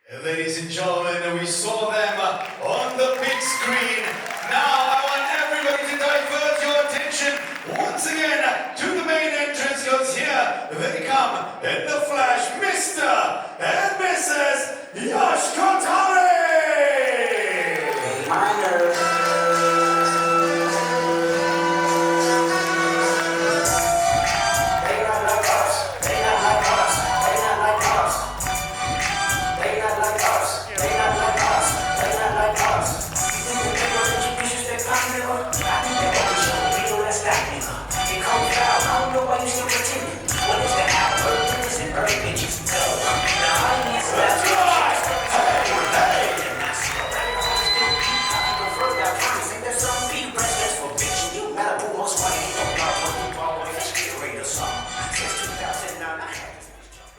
Ladies and gentlemen, we saw them on the big screen. Now I want everybody to divert your attention once again to the main entrance, because here they come in the flash, Mr. and Mrs. Yash Kotare!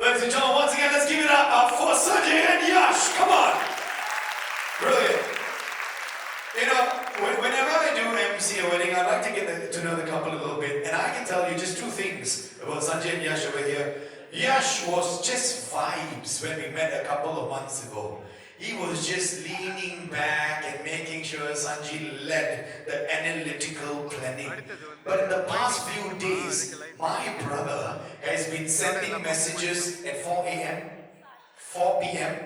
Ladies and gentlemen, once again, let's give it up for Sandji and Yash. Come on. Brilliant. You know, whenever I do MC a wedding, I like to get to know the couple a little bit. And I can tell you just two things about Sandji and Yash over here. Yash was just vibes when we met a couple of months ago. He was just leaning back and making sure Sandji led the analytical planning. But in the past few days, my brother has been sending messages at 4 a.m., 4 p.m.,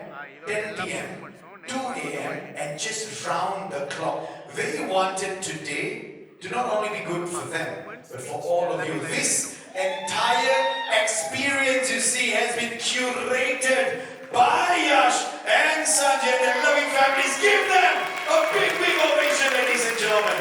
10 p.m., 2 a.m. and just round the clock. They wanted today to not only be good for them, but for all of you. This entire experience, you see, has been curated by Yash and Sandji and their loving families. Give them a big, big ovation, ladies and gentlemen.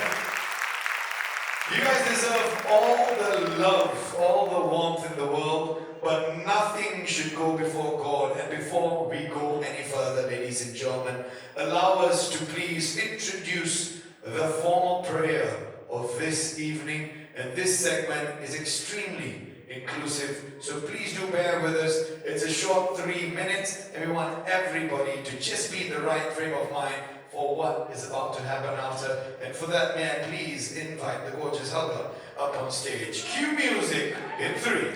You guys deserve all the love, all the warmth in the world, but nothing should go before God. And before we go any further, ladies and gentlemen, allow us to please introduce the formal prayer of this evening. And this segment is extremely inclusive, so please do bear with us. It's a short 3 minutes, and we want everybody to just be in the right frame of mind for what is about to happen after. And for that, may I please invite the gorgeous Helga up on stage. Cue music in 3,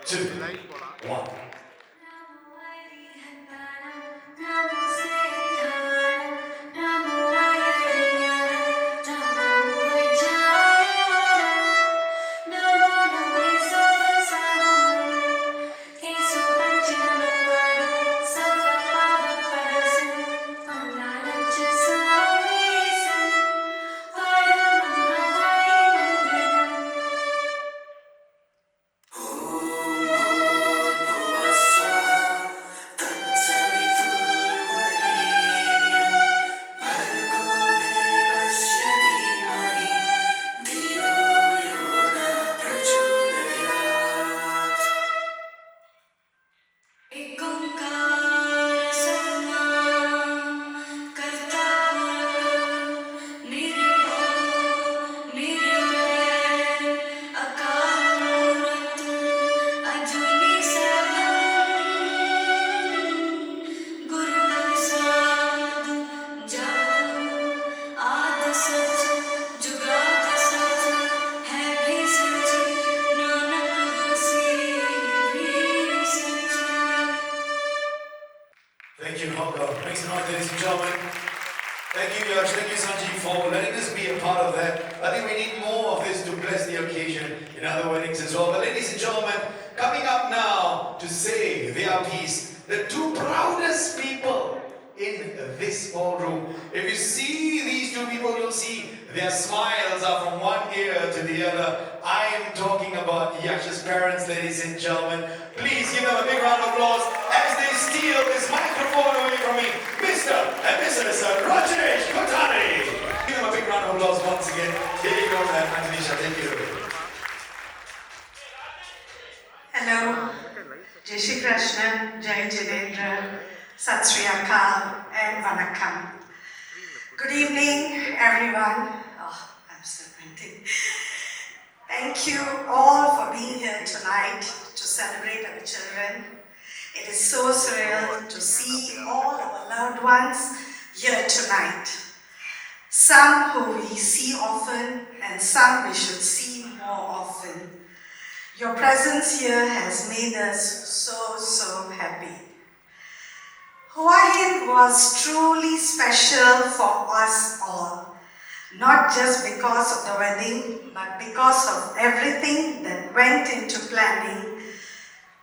2, 1. Thank you, Helga. Make some noise, ladies and gentlemen. Thank you, Yash. Thank you, Sandji, for letting us be a part of that. I think we need more of this to bless the occasion in other weddings as well. But ladies and gentlemen, coming up now to say their piece, the two proudest people in this ballroom. If you see these two people, you'll see their smiles are from one ear to the other. I am talking about Yash's parents, ladies and gentlemen. Please give them a big round of applause as they steal this microphone away from me. Mr. and Mrs. Rajesh Kotare. Give them a big round of applause once again. Here you go, Antanisha. Thank you. Hello. Jai Shri Krishna, Jai Jinendra, Sat Sri Akal, and Vanakkam. Good evening, everyone. Oh, I'm still printing. Thank you all for being here tonight to celebrate our children. It is so surreal to see all our loved ones here tonight. Some who we see often and some we should see more often. Your presence here has made us so happy. Who are was truly special for us all. Not just because of the wedding, but because of everything that went into planning.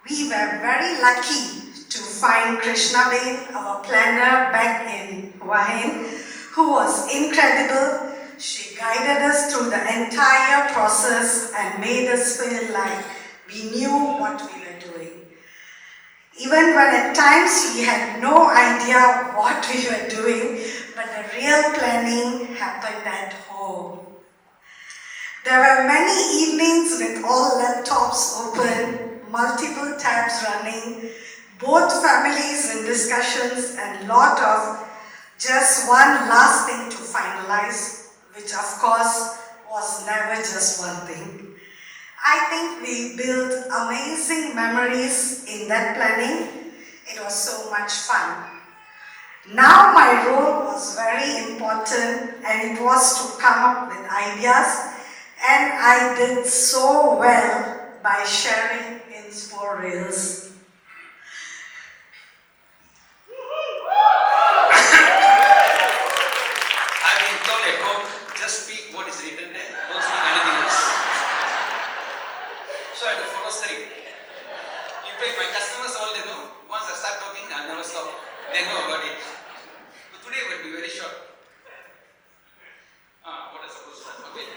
We were very lucky to find Krishna Bain, our planner back in Hawaii, who was incredible. She guided us through the entire process and made us feel like we knew what we were doing. Even when at times we had no idea what we were doing, but the real planning happened at home. There were many evenings with all laptops open, multiple tabs running, both families in discussions, and lot of just one last thing to finalize, which of course was never just one thing. I think we built amazing memories in that planning. It was so much fun. Now my role was very important, and it was to come up with ideas, and I did so well by sharing inspo reels. I've been told at home, just speak what is written there, don't speak anything else. So I had to follow straight. In fact, my customers all they know, once I start talking, I'll never stop. They know about it. But today will be very short. What I supposed to start? Okay.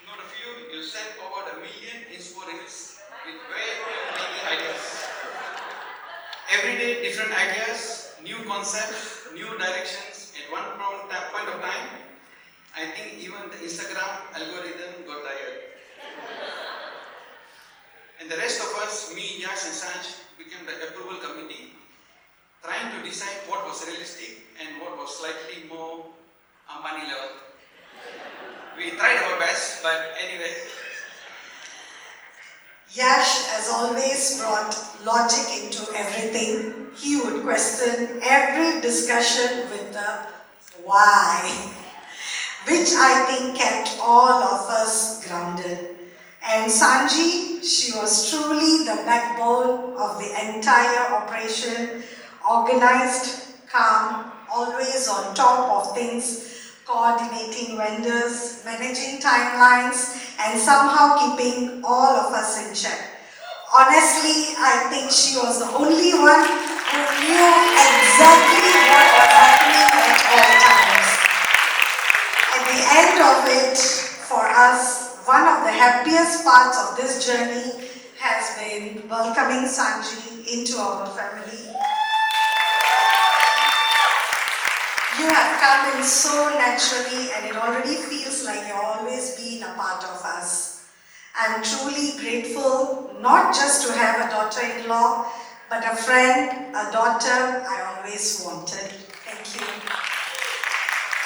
Not a few, you sent over 1 million inspo reels with very many ideas. Every day, different ideas, new concepts, new directions. At one point of time, I think even the Instagram algorithm got tired. And the rest of us, me, Yash and Sandji, became the approval committee, trying to decide what was realistic and what was slightly more Ambani level. We tried our best, but anyway. Yash, as always, brought logic into everything. He would question every discussion with the why, which I think kept all of us grounded. And Sandji, she was truly the backbone of the entire operation, organized, calm, always on top of things, coordinating vendors, managing timelines, and somehow keeping all of us in check. Honestly, I think she was the only one who knew exactly what was happening at all times. At the end of it, for us, one of the happiest parts of this journey has been welcoming Sandji into our family. You have come in so naturally, and it already feels like you've always been a part of us. I'm truly grateful, not just to have a daughter-in-law, but a friend, a daughter I always wanted. Thank you.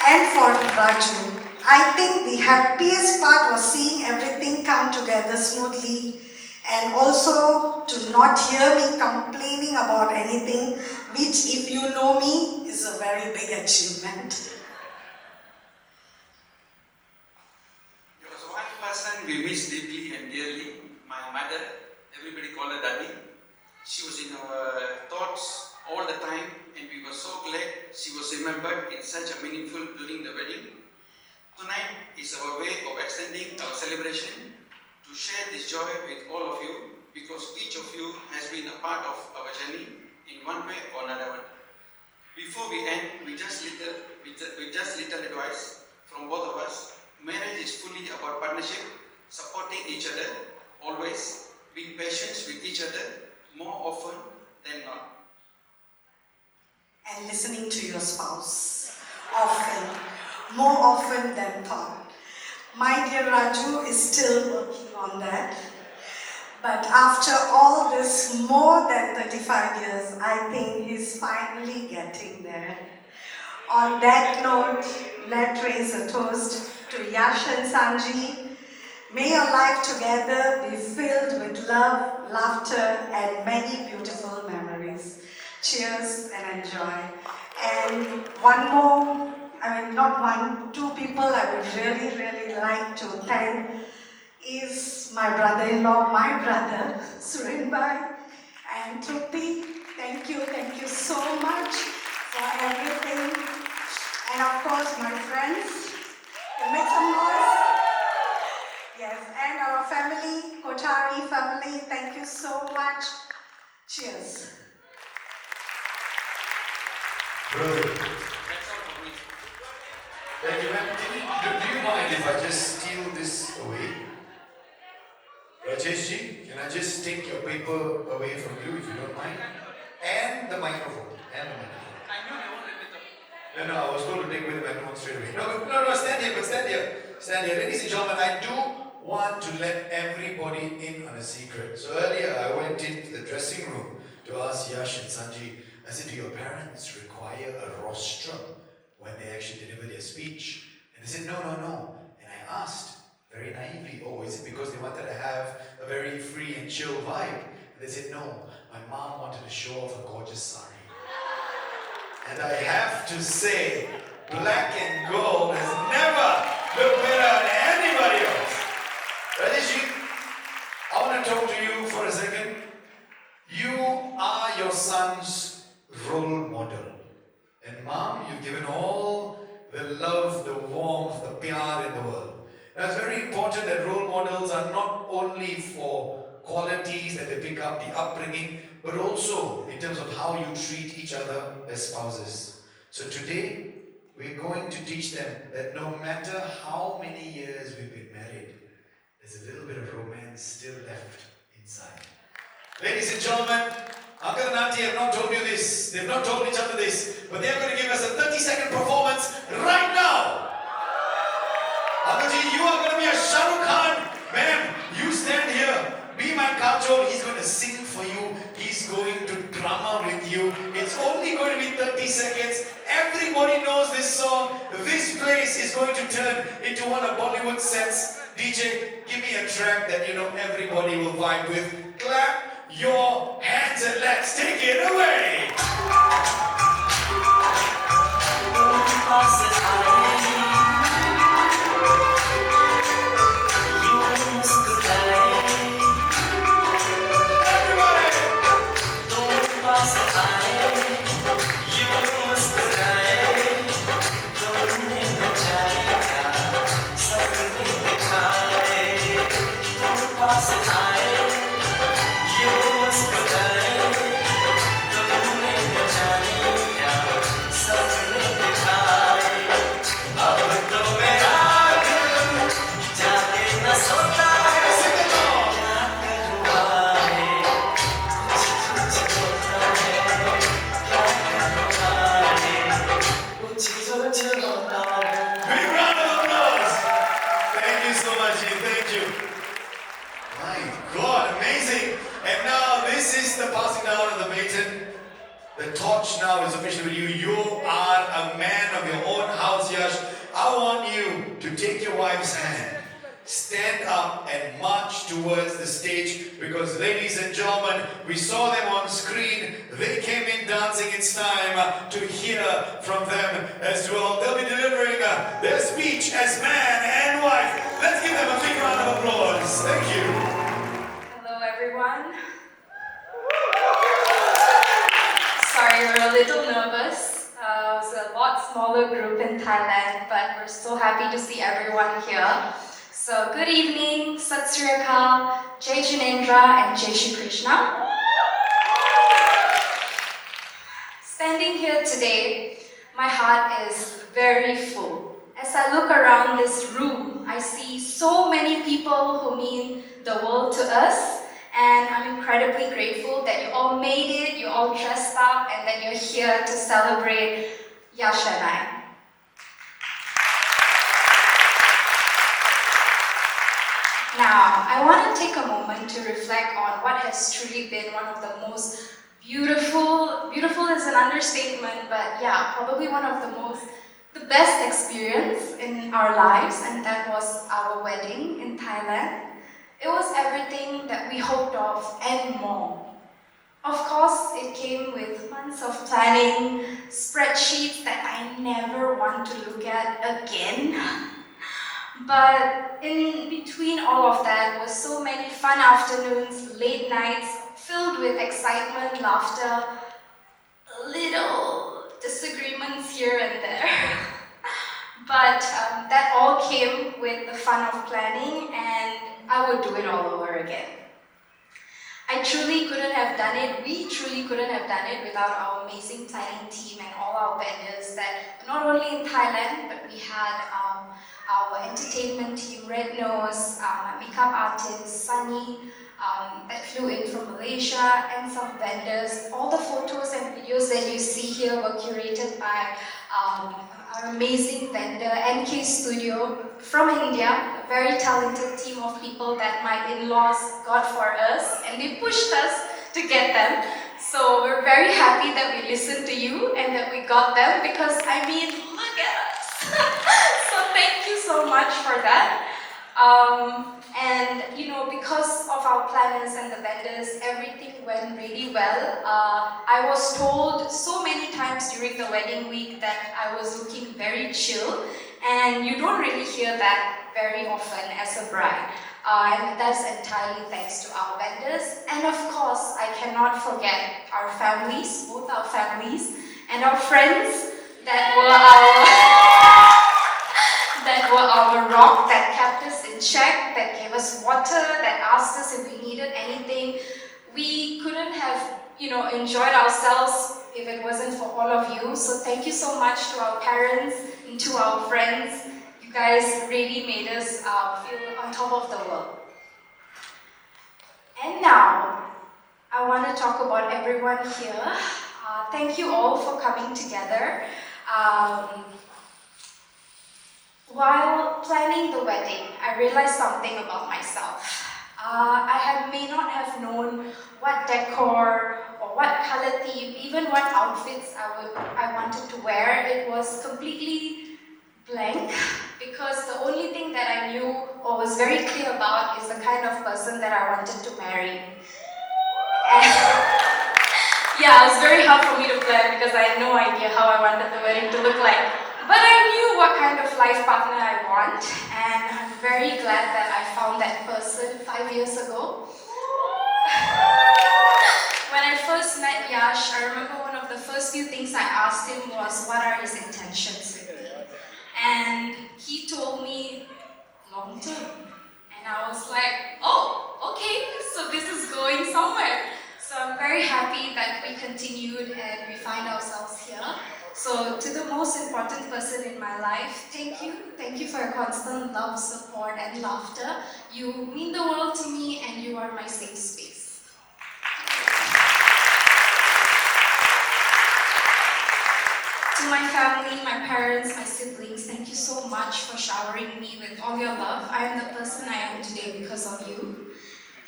And for Raju, I think the happiest part was seeing everything come together smoothly, and also to not hear me complaining about anything, which, if you know me, is a very big achievement. There was one person we miss deeply and dearly, my mother. Everybody called her Daddy. She was in our thoughts all the time, and we were so glad she was remembered in such a meaningful during the wedding. Tonight is our way of extending our celebration to share this joy with all of you, because each of you has been a part of our journey in one way or another. Before we end, with just little advice from both of us. Marriage is fully about partnership, supporting each other, always being patient with each other more often than not. And listening to your spouse, often, more often than thought. My dear Raju is still working on that. But after all this, more than 35 years, I think he's finally getting there. On that note, let's raise a toast to Yash and Sandji. May your life together be filled with love, laughter, and many beautiful memories. Cheers and enjoy. And one more, not one, two people I would really, really like to thank is my brother-in-law, my brother, Surenbhai, and Trupti. Thank thank you so much for everything. And of course, my friends, you make some noise. Yes, and our family, Kothari family, thank you so much. Cheers. Brilliant. That's all for me. Thank you, man. Do you mind if I just steal this away? Rajeshji, can I just take your paper away from you if you don't mind? And the microphone. I know they won't let me talk. No, I was told to take away the microphone straight away. No, stand here, but stand here. Stand here. Ladies and gentlemen, I do want to let everybody in on a secret. So earlier I went into the dressing room to ask Yash and Sandji, I said, do your parents require a rostrum when they actually deliver their speech? And they said, no. And I asked, very naively, oh, is it because they wanted to have a very free and chill vibe? And they said, no, my mom wanted to show off a gorgeous sari. And I have to say, black and gold has never looked better on anybody else. Rajesh, I want to talk to you for a second. You are your son's role model. And mom, you've given all the love, the warmth, the pyar in the world. Now it's very important that role models are not only for qualities that they pick up, the upbringing, but also in terms of how you treat each other as spouses. So today, we're going to teach them that no matter how many years we've been married, there's a little bit of romance still left inside. Ladies and gentlemen, Uncle and Auntie have not told you this, they've not told each other this, but they're going to give us a 30-second performance right now. Uncle Ji, you are going to be a Shah Rukh Khan. Ma'am, you stand here. Be my kajol. He's going to sing for you. He's going to drama with you. It's only going to be 30 seconds. Everybody knows this song. This place is going to turn into one of Bollywood sets. DJ, give me a track that you know everybody will vibe with. Clap your hands and let's take it away. The torch now is officially with you. You are a man of your own house, Yash. I want you to take your wife's hand, stand up and march towards the stage because, ladies and gentlemen, we saw them on screen. They came in dancing. It's time to hear from them as well. They'll be delivering their speech as man and wife. Let's give them a big round of applause. Thank you. Hello, everyone. Sorry, we're a little nervous. It was a lot smaller group in Thailand, but we're so happy to see everyone here. So, good evening, Sat Sri Akal, Jai Jinendra, and Jai Shri Krishna. Standing here today, my heart is very full. As I look around this room, I see so many people who mean the world to us. And I'm incredibly grateful that you all made it, you all dressed up, and that you're here to celebrate Yash and I. Now, I want to take a moment to reflect on what has truly been one of the most beautiful is an understatement, but yeah, probably one of the best experience in our lives, and that was our wedding in Thailand. It was everything that we hoped of and more. Of course, it came with months of planning, spreadsheets that I never want to look at again. But in between all of that was so many fun afternoons, late nights, filled with excitement, laughter, little disagreements here and there. But that all came with the fun of planning, and I would do it all over again. I truly couldn't have done it, we truly couldn't have done it without our amazing planning team and all our vendors that not only in Thailand, but we had our entertainment team, Red Nose, makeup artist, Sunny, that flew in from Malaysia, and some vendors. All the photos and videos that you see here were curated by our amazing vendor, NK Studio, from India, a very talented team of people that my in-laws got for us, and they pushed us to get them. So we're very happy that we listened to you and that we got them, because I mean, look at us. So thank you so much for that. And you know, because of our planners and the vendors, everything went really well. I was told so many times during the wedding week that I was looking very chill, and you don't really hear that very often as a bride. And that's entirely thanks to our vendors. And of course, I cannot forget our families, both our families, and our friends that were our rock, that kept us in check, that gave us water, that asked us if we needed anything. We couldn't have, you know, enjoyed ourselves if it wasn't for all of you. So thank you so much to our parents and to our friends. You guys really made us feel on top of the world. And now, I want to talk about everyone here. Thank you all for coming together. While planning the wedding, I realized something about myself. I may not have known what decor or what color theme, even what outfits I wanted to wear. It was completely blank, because the only thing that I knew or was very clear about is the kind of person that I wanted to marry. And yeah, it was very hard for me to plan because I had no idea how I wanted the wedding to look like. But I knew what kind of life partner I want, and I'm very glad that I found that person 5 years ago. When I first met Yash, I remember one of the first few things I asked him was, what are his intentions with me? And he told me, long term. And I was like, oh, okay, so this is going somewhere. So I'm very happy that we continued and we find ourselves here. So to the most important person in my life, thank you. Thank you for your constant love, support, and laughter. You mean the world to me, and you are my safe space. To my family, my parents, my siblings, thank you so much for showering me with all your love. I am the person I am today because of you.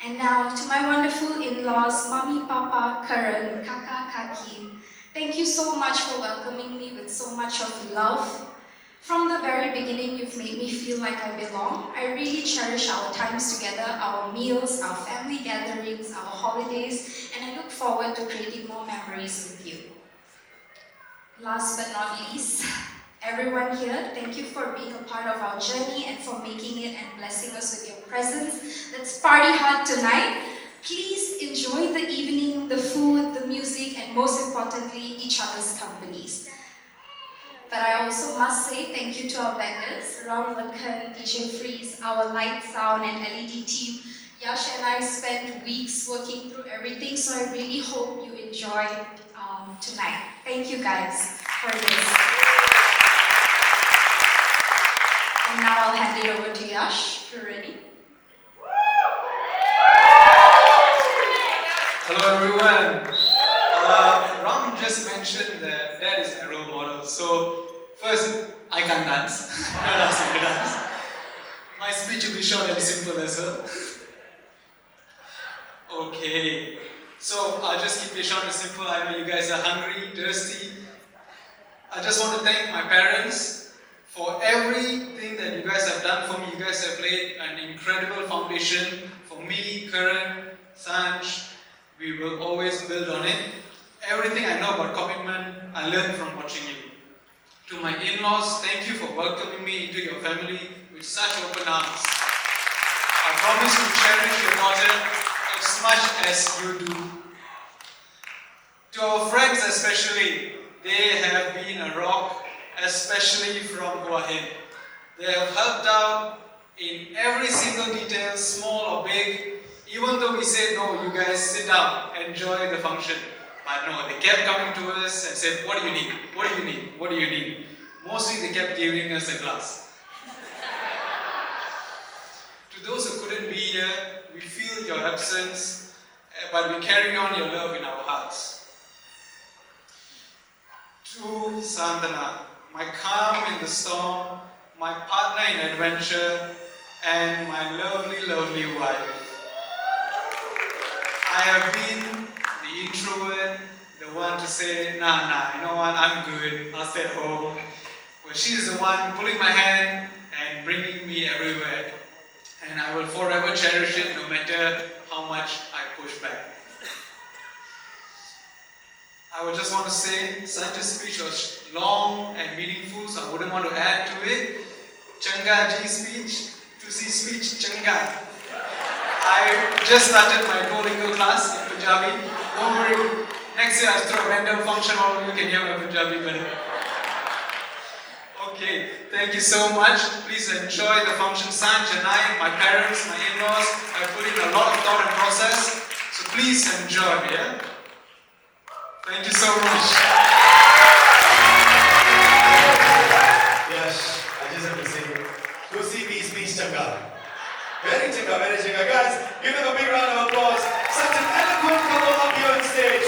And now to my wonderful in-laws, Mommy, Papa, Karan, Kaka, Kaki, thank you so much for welcoming me with so much of love. From the very beginning, you've made me feel like I belong. I really cherish our times together, our meals, our family gatherings, our holidays, and I look forward to creating more memories with you. Last but not least, everyone here, thank you for being a part of our journey and for making it and blessing us with your presence. Let's party hard tonight. Please enjoy the evening, the food, the music, and most importantly, each other's companies. But I also must say thank you to our vendors, Ram Lakan, DJ Freeze, our light, sound, and LED team. Yash and I spent weeks working through everything, so I really hope you enjoy tonight. Thank you guys for this. And now I'll hand it over to Yash, if you're ready. Hello everyone. Ram just mentioned that Dad is my role model. So first, I can't dance. I'm not asking to dance. My speech will be short and simple as well. Okay. So I'll just keep it short and simple. I know you guys are hungry, thirsty. I just want to thank my parents for everything that you guys have done for me. You guys have laid an incredible foundation for me, Karan, Sanj. We will always build on it. Everything I know about commitment, I learned from watching you. To my in-laws, thank you for welcoming me into your family with such open arms. I promise to cherish your daughter as much as you do. To our friends especially, they have been a rock, especially from Hua Hin. They have helped out in every single detail, small or big. Even though we said, no, you guys sit down, enjoy the function. But no, they kept coming to us and said, what do you need? What do you need? What do you need? Mostly they kept giving us a glass. To those who couldn't be here, we feel your absence, but we carry on your love in our hearts. To Sandana, my calm in the storm, my partner in adventure, and my lovely, lovely wife. I have been the introvert, the one to say, nah, you know what, I'm good, I'll stay at home. But she's the one pulling my hand and bringing me everywhere. And I will forever cherish it no matter how much I push back. I would just want to say, Sandji's speech was long and meaningful, so I wouldn't want to add to it. Changa Ji speech, Tusi speech, Changa. I just started my Duolingo class in Punjabi. Don't worry, next year I'll throw a random function, all of you can hear my Punjabi better. Okay, thank you so much. Please enjoy the function. Sanj and I, my parents, my in-laws, have put in a lot of thought and process. So please enjoy, yeah? Thank you so much. Yash, I just have to say, go see me, speech changa. Very changa, very changa. Guys, give them a big round of applause. Such an eloquent couple up here on stage.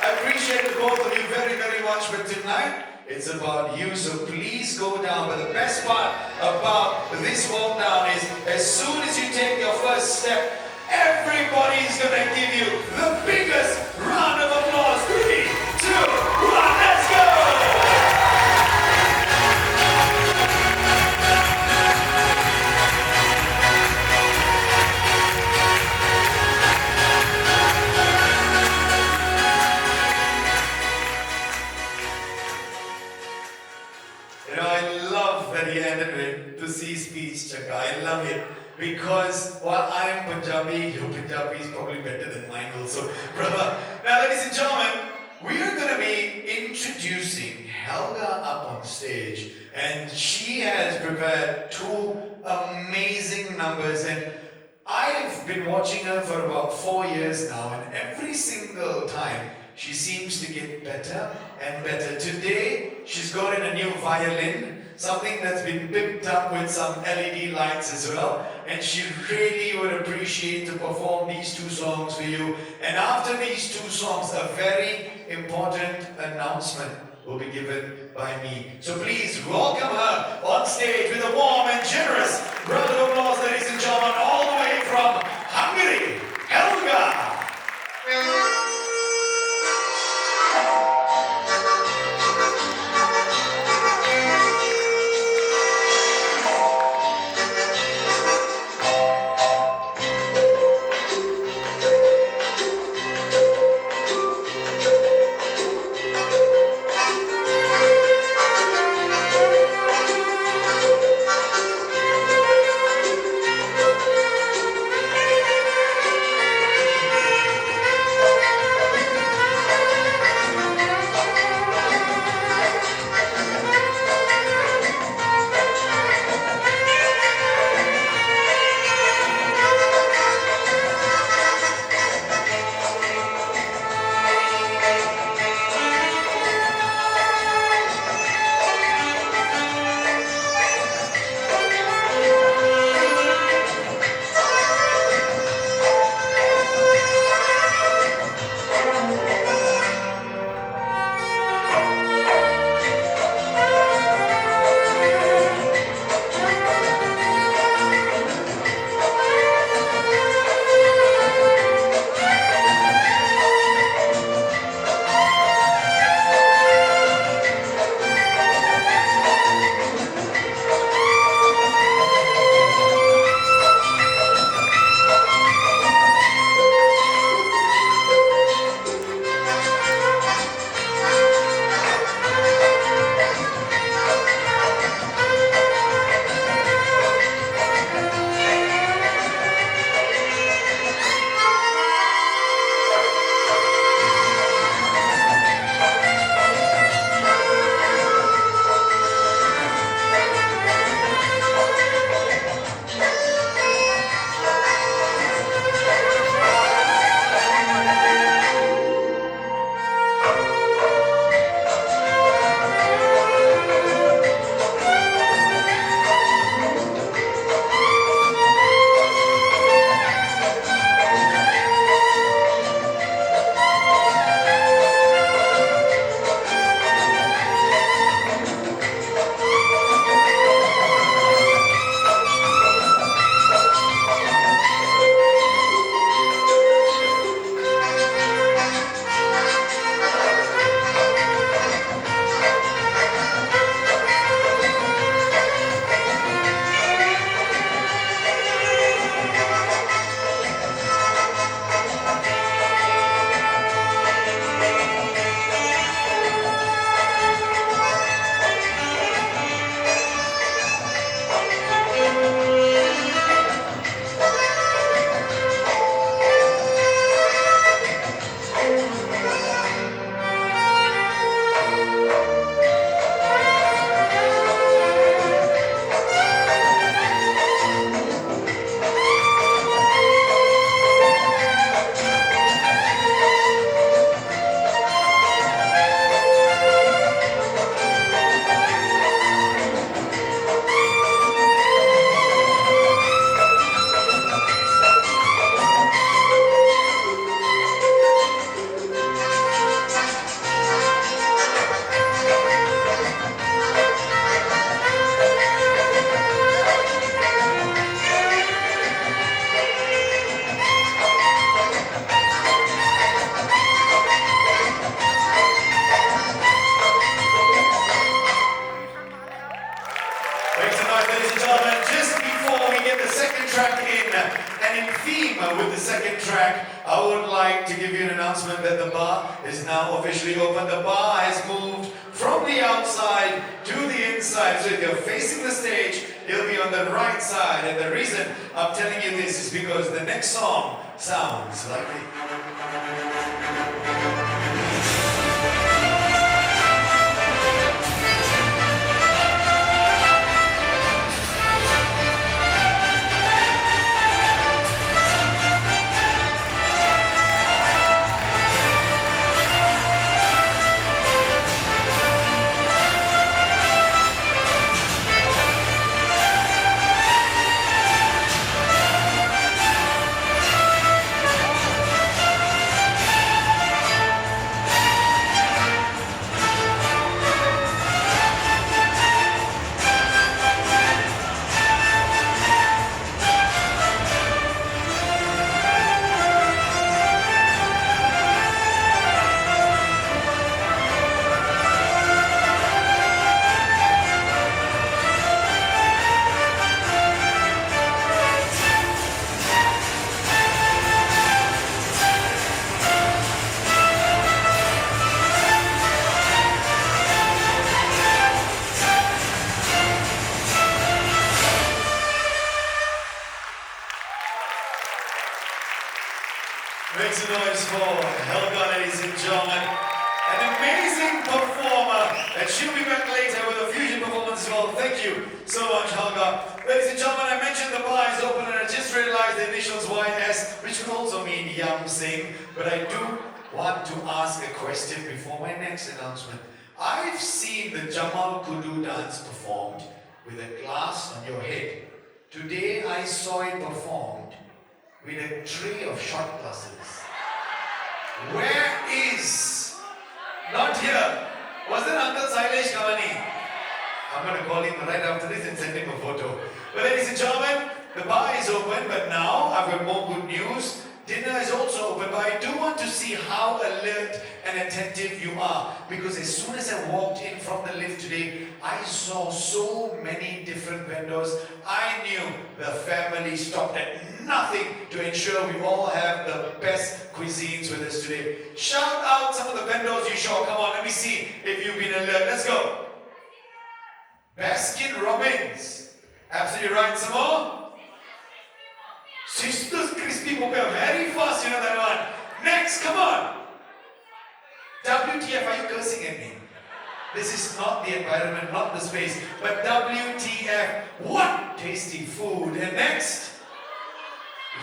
I appreciate the both of you very, very much, but tonight, it's about you, so please go down. But the best part about this walk down is as soon as you take your first step, everybody's gonna give you the biggest round of applause. 3, 2, 1, let's go! You know, I love that he ended with to see speech, Chaka. I love it. Because while I am Punjabi, your Punjabi is probably better than mine also, brother. Now, ladies and gentlemen, we are going to be introducing Helga up on stage. And she has prepared 2 amazing numbers. And I've been watching her for about 4 years now. And every single time, she seems to get better and better. Today, she's got in a new violin, something that's been picked up with some LED lights as well. And she really would appreciate to perform these 2 songs for you. And after these 2 songs, a very important announcement will be given by me. So please welcome her on stage with a warm and generous round of applause, ladies and gentlemen, all the way from Hungary, Helga. second track in. And in theme with the second track, I would like to give you an announcement that the bar is now officially open. The bar has moved from the outside to the inside. So if you're facing the stage, it'll be on the right side. And the reason I'm telling you this is because the next song sounds like it. Make some noise for Helga, ladies and gentlemen. An amazing performer, and she'll be back later with a fusion performance as well. Thank you so much, Helga. Ladies and gentlemen, I mentioned the bar is open and I just realized the initials YS, which could also mean Yam Singh, but I do want to ask a question before my next announcement. I've seen the Jamal Kudu dance performed with a glass on your head. Today I saw it performed with a tray of shot glasses. Where is? Not here. Was it Uncle Sailesh Kavani? I'm going to call him right after this and send him a photo. But ladies and gentlemen, the bar is open, but now I've got more good news. Dinner is also open, but I do want to see how alert and attentive you are. Because as soon as I walked in from the lift today, I saw so many different vendors. I knew the family stopped at nothing to ensure we all have the best cuisines with us today. Shout out some of the vendors you saw. Come on, let me see if you've been alert. Let's go. Baskin Robbins. Absolutely right. Some more? Sisters Crispy Popiah. Very fast, you know that one. Next, come on. WTF, are you cursing at me? This is not the environment, not the space, but WTF. What tasty food. And next,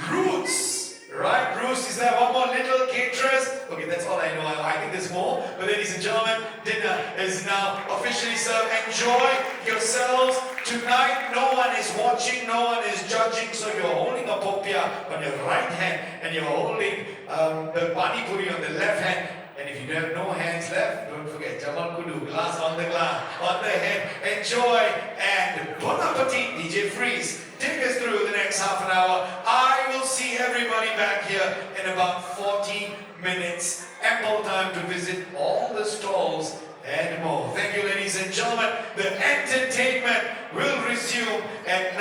Roots. Right, Roots, is there one more little caterers? Okay, that's all I know. I think there's more. But ladies and gentlemen, dinner is now officially served. Enjoy yourselves. Tonight, no one is watching, no one is judging. So you're holding a popiah on your right hand and you're holding the pani puri on the left hand. And if you have no hands left, don't forget Jamal Kudu, glass, on the head. Enjoy and bon appetit, DJ Freeze. Take us through the next half an hour. I will see everybody back here in about 40 minutes. Ample time to visit all the stalls and more. Thank you, ladies and gentlemen. The entertainment will resume at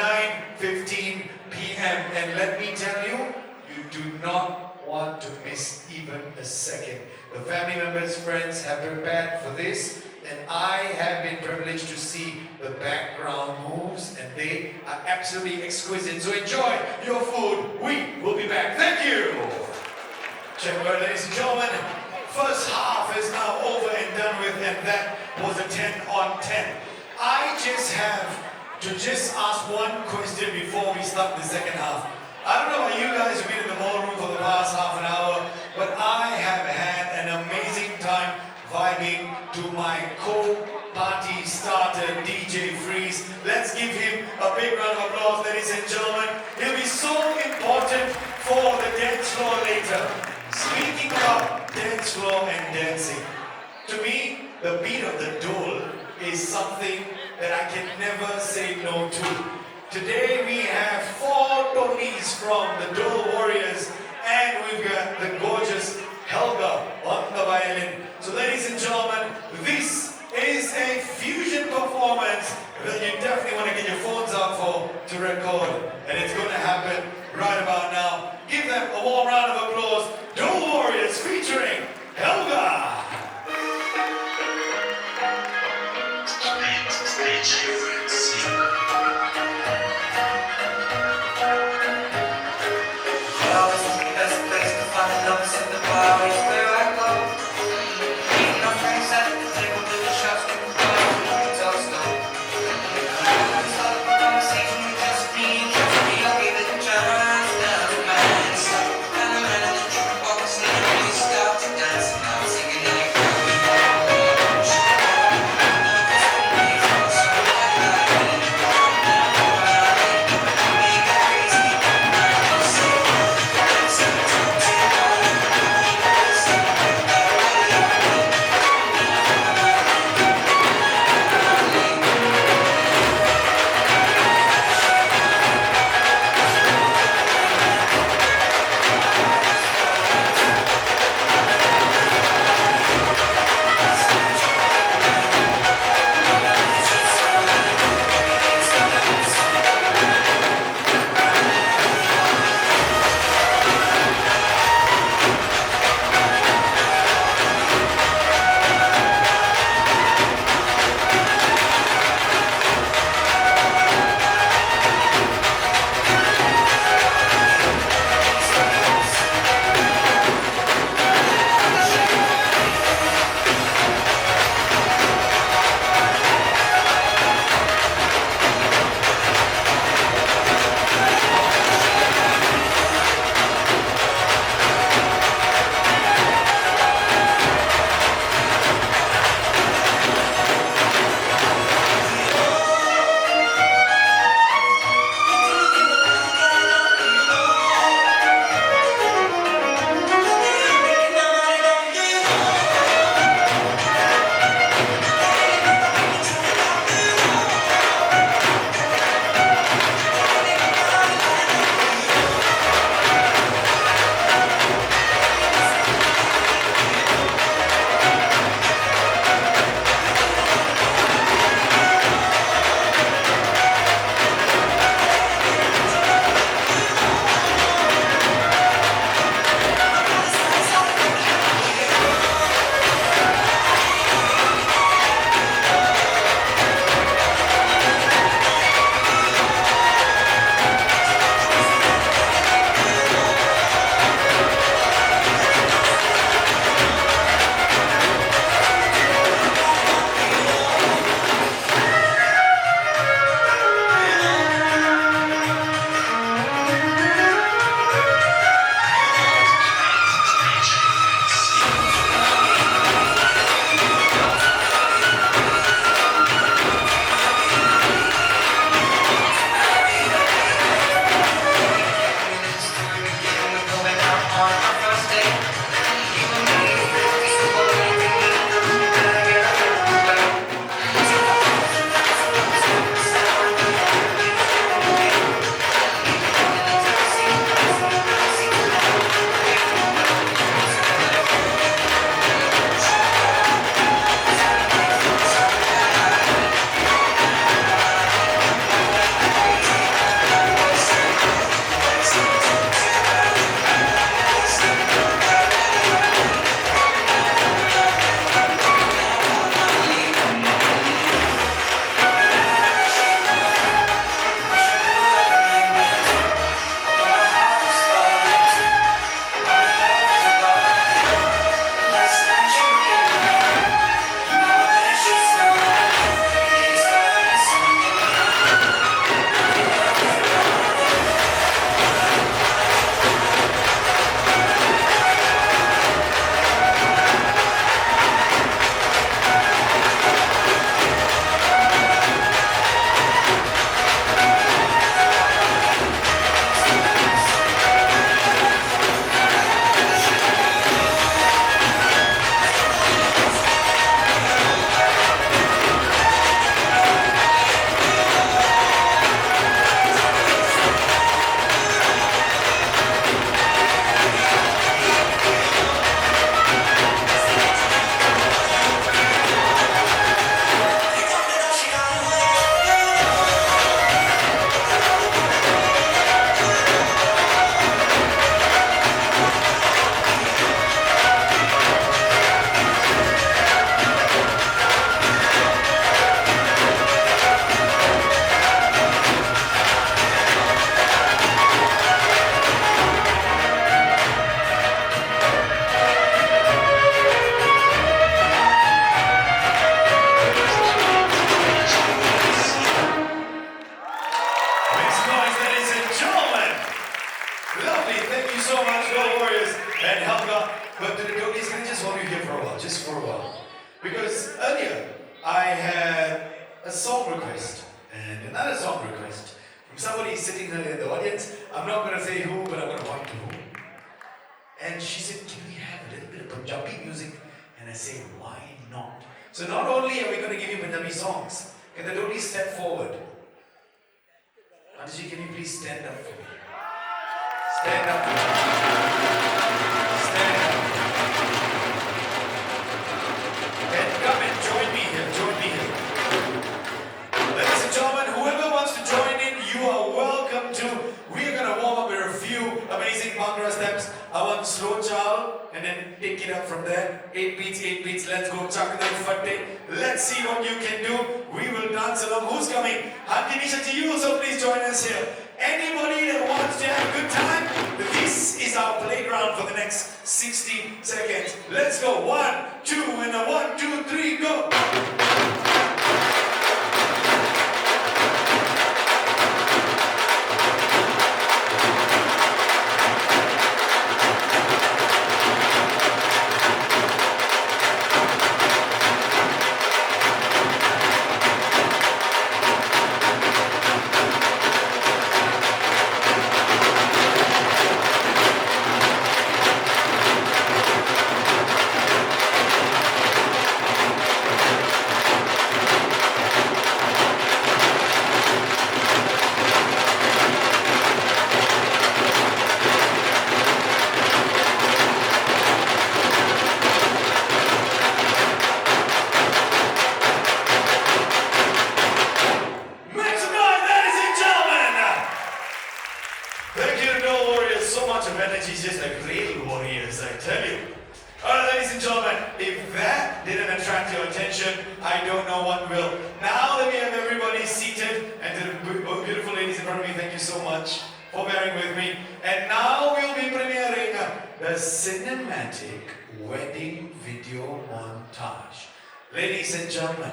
9:15 p.m. And let me tell you, you do not want to miss even a second. The family members, friends have prepared for this, and I have been privileged to see the background moves, and they are absolutely exquisite. So enjoy your food. We will be back. Thank you. Check it out, ladies and gentlemen. First half is now over and done with, and that was a 10 on 10. I just have to ask one question before we start the second half. I don't know about you guys who've been in the ballroom for the past half an hour, but I have had an amazing time vibing to my co-party starter, DJ Freeze. Let's give him a big round of applause, ladies and gentlemen. He'll be so important for the dance floor later. Speaking about dance floor and dancing, to me, the beat of the dole is something that I can never say no to. Today we have 4 Tonys from the Dole Warriors, and we've got the gorgeous Helga on the violin. So ladies and gentlemen, this is a fusion performance that you definitely want to get your phones out for to record, and it's going to happen. happen right about now. Give them a warm round of applause. The Warriors featuring Helga. Conversation with just me, trust me, I'll give it a chance. Now, man, stop, kind of man, while. Because earlier I had a song request and another song request from somebody sitting there in the audience. I'm not going to say who, but I'm going to point to who. And she said, can we have a little bit of Punjabi music? And I said, why not? So not only are we going to give you Punjabi songs, can the only step forward? Anji, can you please stand up for me? Stand up. Stand up. And come and join me here. Join me here. Ladies and gentlemen, whoever wants to join in, you are welcome to. We are going to warm up with a few amazing Bhangra steps. I want slow chow and then take it up from there. 8 beats, let's go. Chakadai Fatte. Let's see what you can do. We will dance along. Who's coming? Handinisha, you also please join us here. Anybody that wants to have a good time, this is our playground for the next 60 seconds. Let's go. 1, 2, and a 1, 2, 3, go. Just like real warriors, I tell you. Alright, ladies and gentlemen, if that didn't attract your attention, I don't know what will. Now that we have everybody seated, and to the beautiful ladies in front of me, thank you so much for bearing with me. And now we'll be premiering the cinematic wedding video montage. Ladies and gentlemen,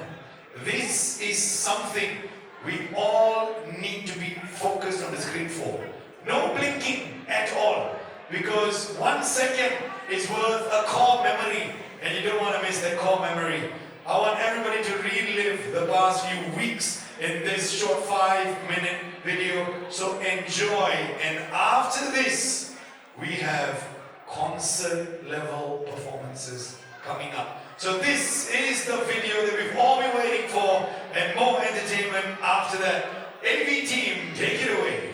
this is something we all need to be focused on the screen for. No blinking at all. Because 1 second is worth a core memory, and you don't want to miss that core memory. I want everybody to relive the past few weeks in this short 5-minute video, so enjoy. And after this, we have concert level performances coming up. So this is the video that we've all been waiting for, and more entertainment after that. AV team, take it away.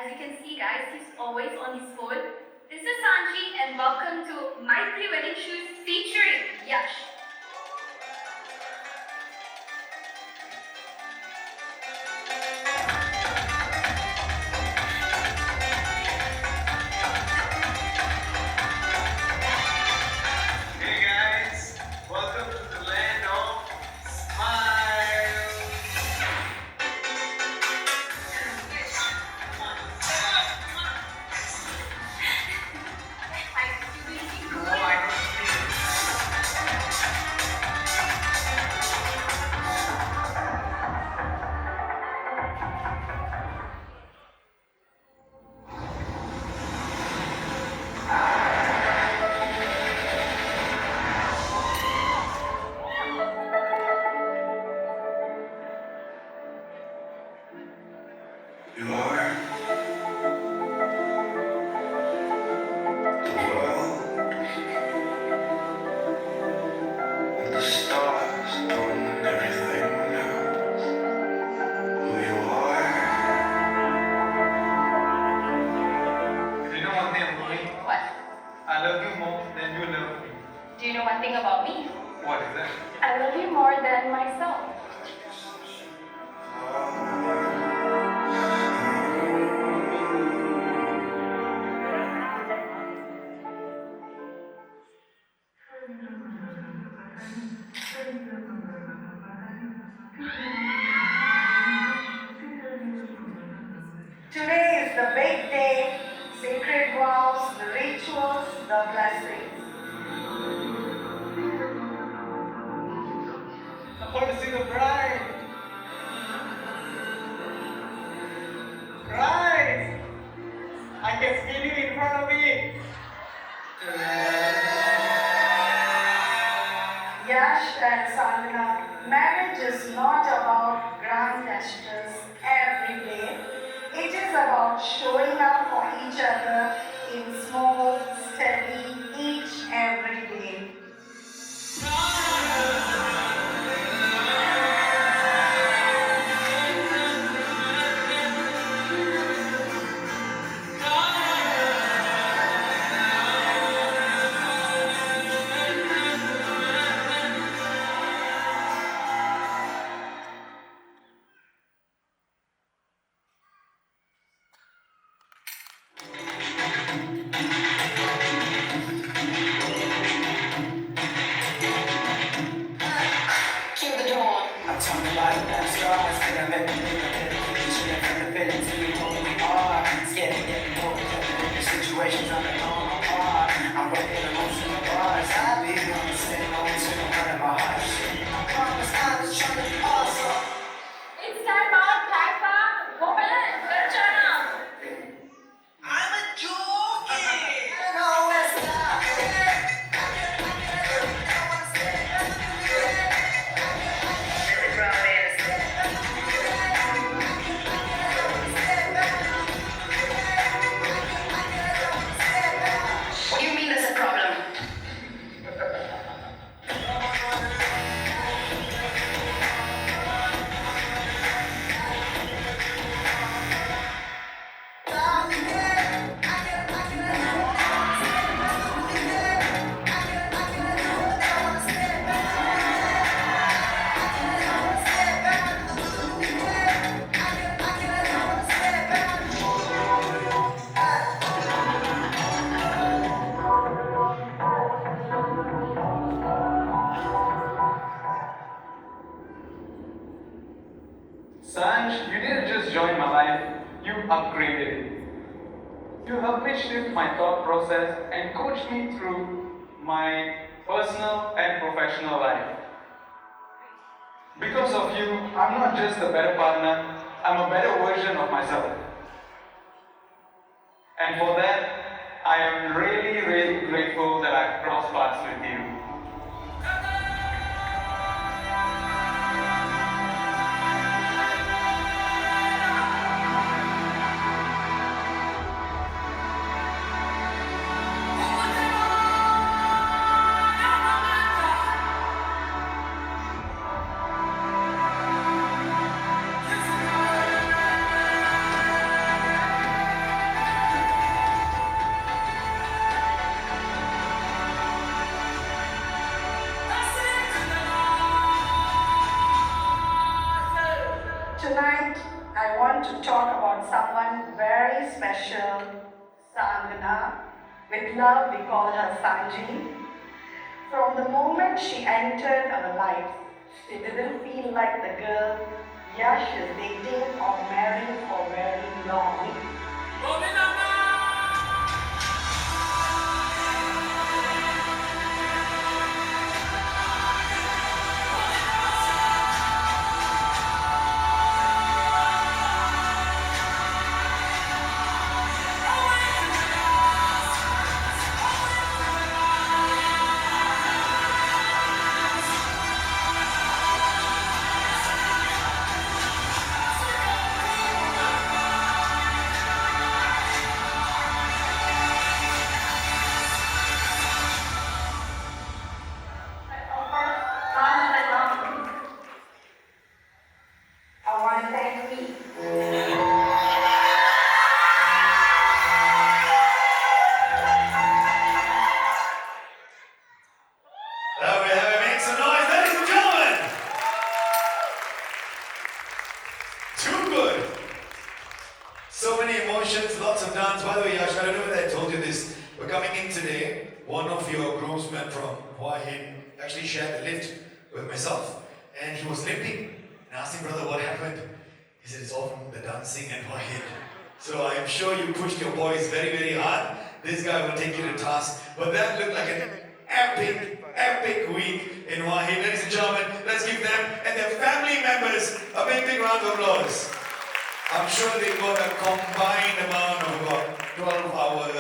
As you can see, guys, he's always on his phone. This is Sandji, and welcome to my pre-wedding shoot featuring Yash. Hey guys, welcome to the land of smiles. You are the world and the stars and everything knows who you are. You know one thing about me? What? I love you more than you love me. Do you know one thing about me? What is that? I love you more than myself. Today is the big day, sacred vows, the rituals, the blessings. I want to see the bride. Bride! I can feel you in front of me. Yash and Sandana, marriage is not about grand gestures every day. It is about showing up for each other in small, steady, each every day. Cue the dawn. I'm talking about them stars, and I'm making dedication and the feeling to you who we are. Scared of getting bored, the situations on the normal apart. I'm breaking emotional bars. I be on the same old tune, running my heart. I promise I was trying to be awesome. It's time out, pack up, go back, let's turn up. I'm a jockey. I know where to stop. What do you mean there's a problem? Sanj, you didn't just join my life, you upgraded it. You helped me shift my thought process and coach me through my personal and professional life. Because of you, I'm not just a better partner, I'm a better version of myself. And for that, I am really, really grateful that I've crossed paths with you. Tonight, I want to talk about someone very special, Sandana. With love, we call her Sandji. From the moment she entered our lives, she didn't feel like the girl Yash is dating or marrying for very long. I want to thank me. There we have it. Make some noise, ladies and gentlemen. Too good. So many emotions, lots of dance. By the way, Yash, I don't know whether I told you this. We're coming in today. One of your groomsmen from Hawaii actually shared the lift with myself. And he was limping. And I asked him, brother, what happened? He said, it's all from the dancing and Hawaii. So I'm sure you pushed your boys very, very hard. This guy will take you to task. But that looked like an epic week in Hawaii. Ladies and gentlemen, let's give them and their family members a big round of applause. I'm sure they got a combined amount of about 12 hours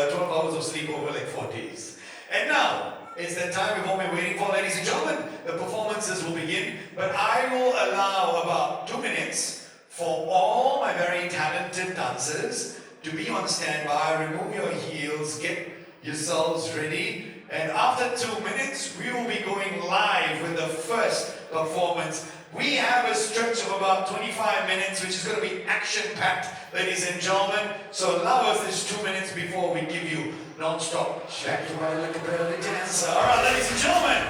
sleep over like 4 days. And now, it's that time we've all been waiting for, ladies and gentlemen. The performances will begin, but I will allow about 2 minutes for all my very talented dancers to be on standby. Remove your heels, get yourselves ready, and after 2 minutes, we will be going live with the first performance. We have a stretch of about 25 minutes, which is going to be action-packed, ladies and gentlemen. So allow us this 2 minutes before we give you non-stop Shack to my little belly dancer. All right, ladies and gentlemen,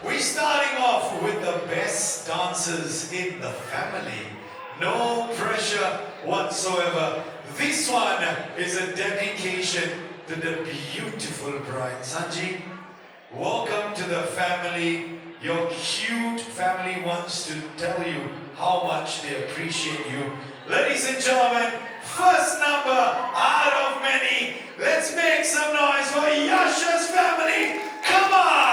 we're starting off with the best dancers in the family. No pressure whatsoever. This one is a dedication to the beautiful bride. Sandji, welcome to the family. Your cute family wants to tell you how much they appreciate you. Ladies and gentlemen, first number out of many. Let's make some noise for Yash's family. Come on!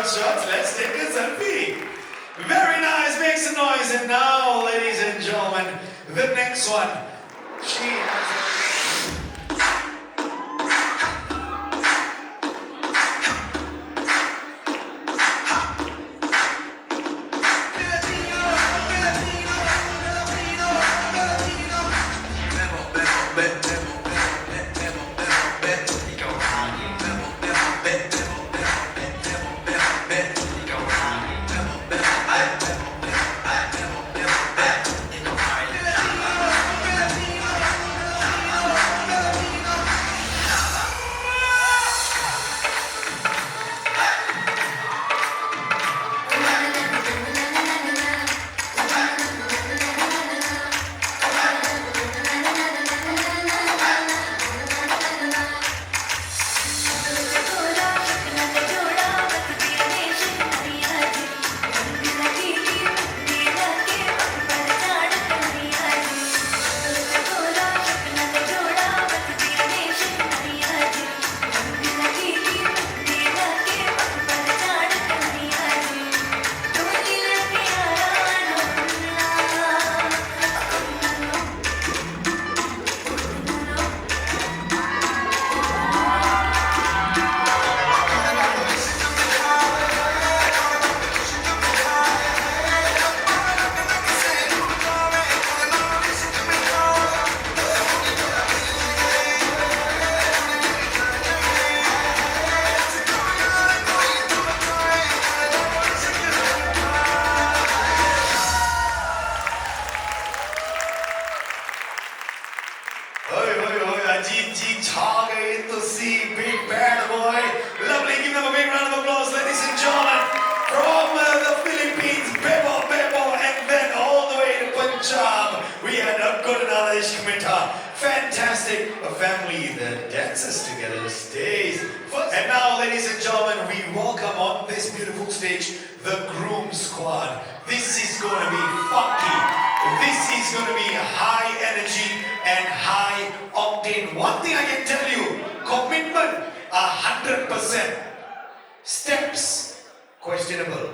Shots. Let's take a selfie. Very nice. Make some noise. And now, ladies and gentlemen, the next one. She has Ajit ji chha gaye to see big bad boy. Lovely, give them a big round of applause, ladies and gentlemen. From the Philippines, Bebo Bebo, and then all the way to Punjab, we had a good knowledge committee. Fantastic, a family that dances together, stays. And now, ladies and gentlemen, we welcome on this beautiful stage the Groom Squad. This is going to be funky. This is going to be high energy and high octane. One thing I can tell you, commitment 100%. Steps questionable.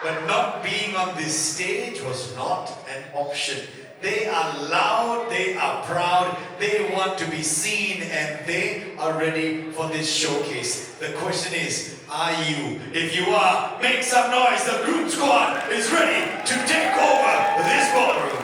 But not being on this stage was not an option. They are loud, they are proud, they want to be seen, and they are ready for this showcase. The question is, are you? If you are, make some noise. The Groom Squad is ready to take over this ballroom.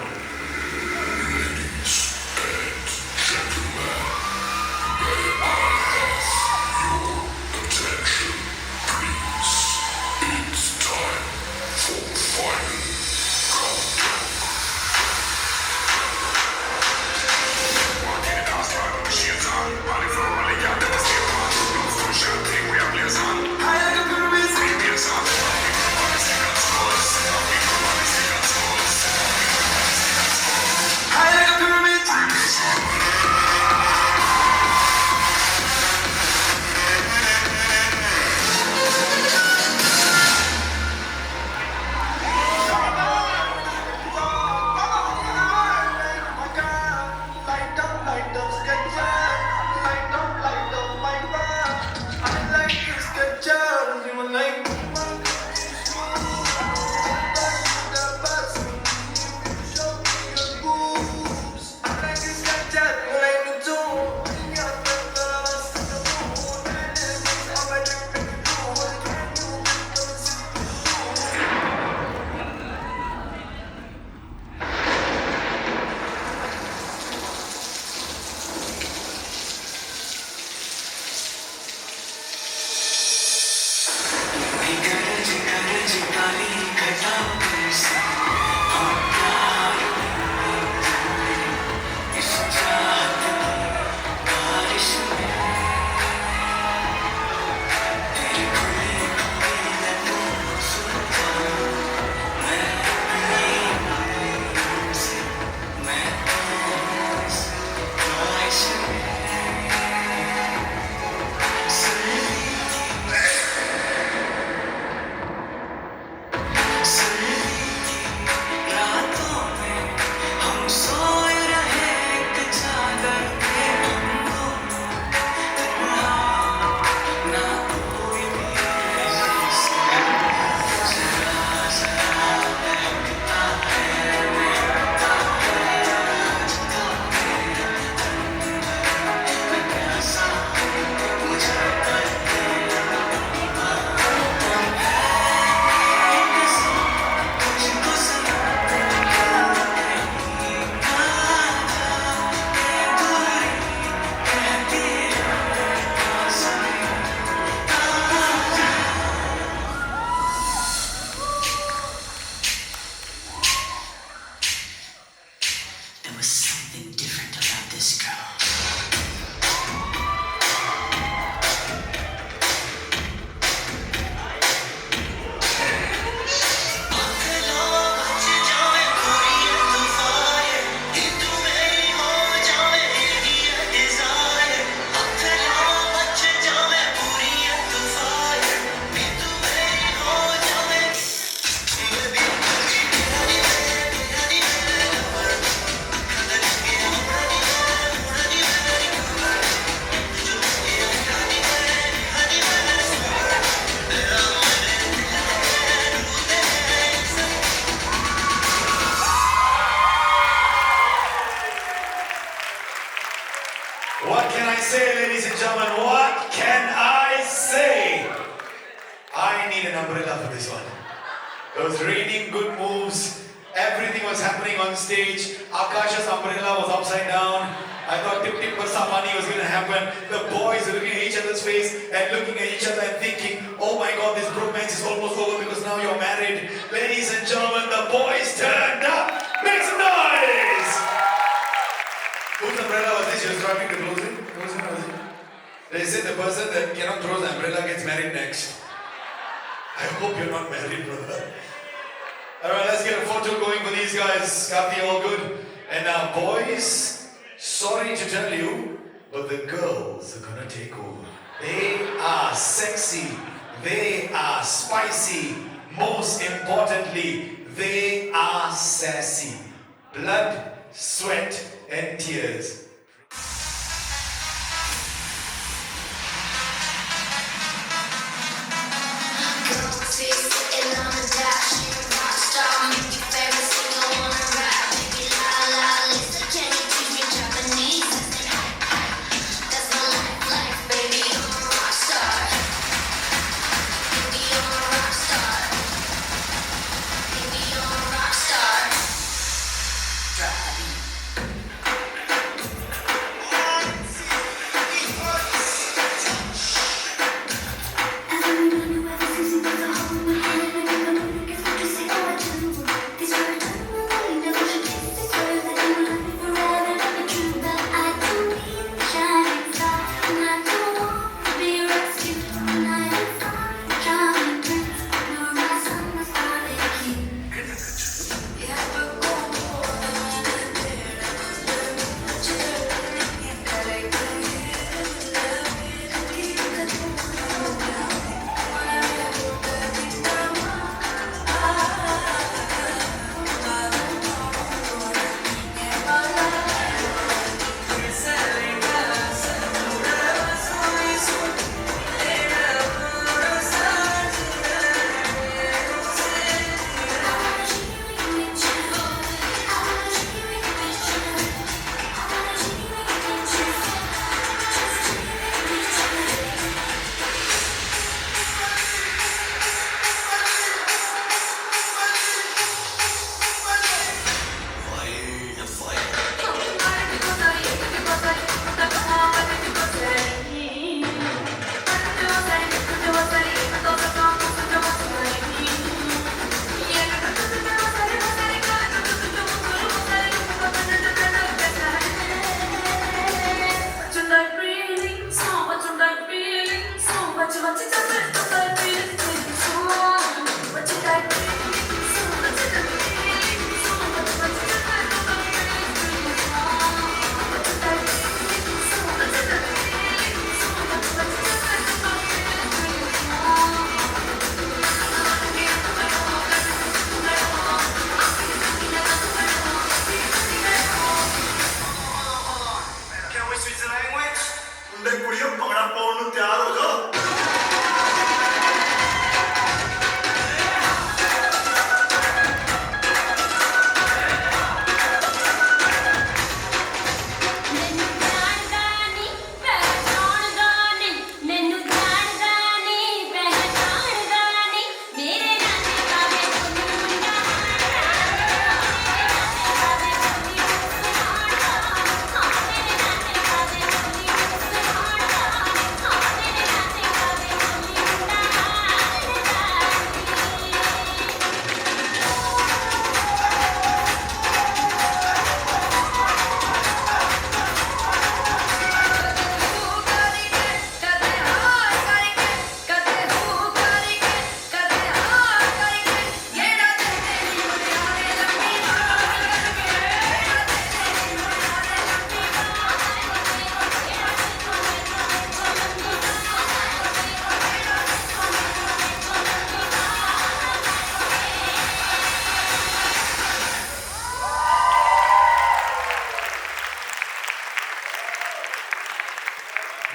What can I say, ladies and gentlemen? What can I say? I need an umbrella for this one. It was raining, good moves. Everything was happening on stage. Akash's umbrella was upside down. I thought Tip Tip Samani was going to happen. The boys were looking at each other's face and looking at each other and thinking, oh my God, this bromance is almost over because now you're married. Ladies and gentlemen, the boys turned up. Make some noise! Whose umbrella was this? You were struggling to close it? Whose one was it? They said the person that cannot close the umbrella gets married next. I hope you're not married, brother. Alright, let's get a photo going for these guys. Kathy, all good? And now, boys, sorry to tell you, but the girls are gonna take over. They are sexy. They are spicy. Most importantly, they are sassy. Blood, sweat, and tears.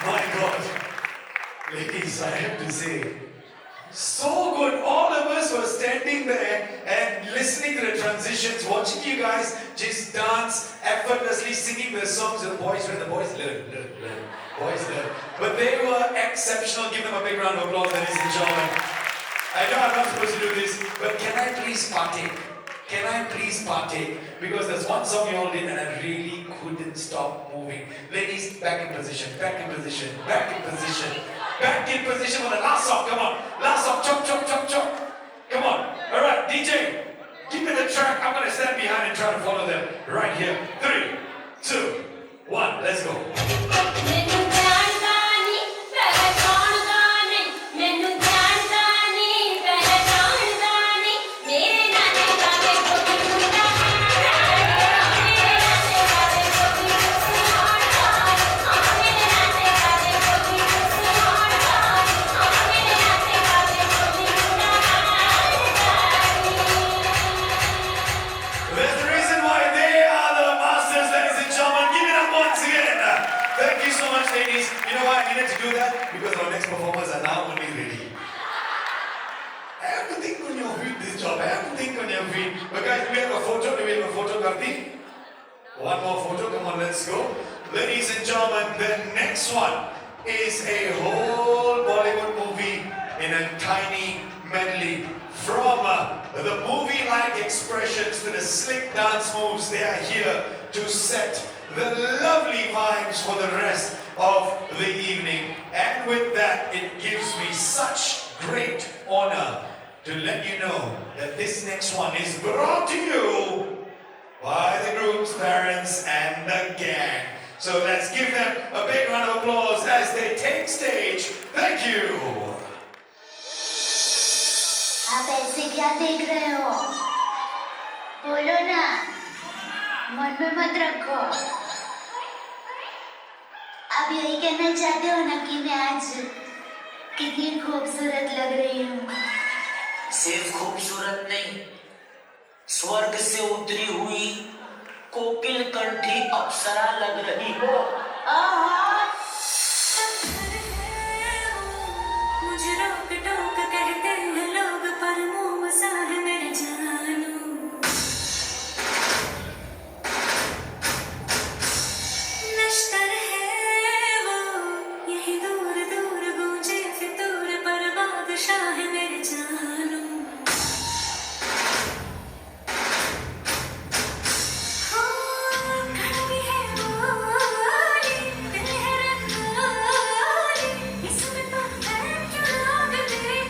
My God, ladies, I have to say, So good. All of us were standing there and listening to the transitions, watching you guys just dance effortlessly, singing the songs. The boys learn. Boys learn. But they were exceptional. Give them a big round of applause, ladies and gentlemen. I know I'm not supposed to do this, but can I please partake? Can I please partake? Because there's one song you all did and I really couldn't stop moving. Ladies, back in position, back in position, back in position. Back in position for the last song, come on. Last song, chop, chop, chop, chop. Come on. All right, DJ, give me the track. I'm going to stand behind and try to follow them. Right here. 3, 2, 1, let's go. There's a reason why they are the masters, ladies and gentlemen. Give it up once again. Thank you so much, ladies. You know why I needed to do that? Because our next performers are now only ready. I have to think on your feet this job. I have to think on your feet. But guys, do we have a photo? Do we have a photo, Karthi? One more photo. Come on, let's go. Ladies and gentlemen, the next one is a whole Bollywood movie in a tiny medley. From the movie-like expressions to the slick dance moves, they are here to set the lovely vibes for the rest of the evening. And with that, it gives me such great honor to let you know that this next one is brought to you by the groom's parents and the gang. So let's give them a big round of applause as they take stage. Thank you. आप ऐसे क्या देख रहे हो? बोलो ना, मन में मत रखो। आप यही कहना चाहते हो ना कि मैं आज कितनी खूबसूरत लग रही हूँ? सिर्फ खूबसूरत नहीं, स्वर्ग से उतरी हुई कोकिल कंठी अप्सरा लग रही हो। मुझे रोक टोक कहते हैं लोग, पर मुँह सा है मेरे जानू। नश्तर है वो, यही दूर दूर गूंजे फितूर, पर बादशाह है मेरे जानू। खड़ा भी है वो, दिल है रंगाली, इसमें तो है क्या राग मेरे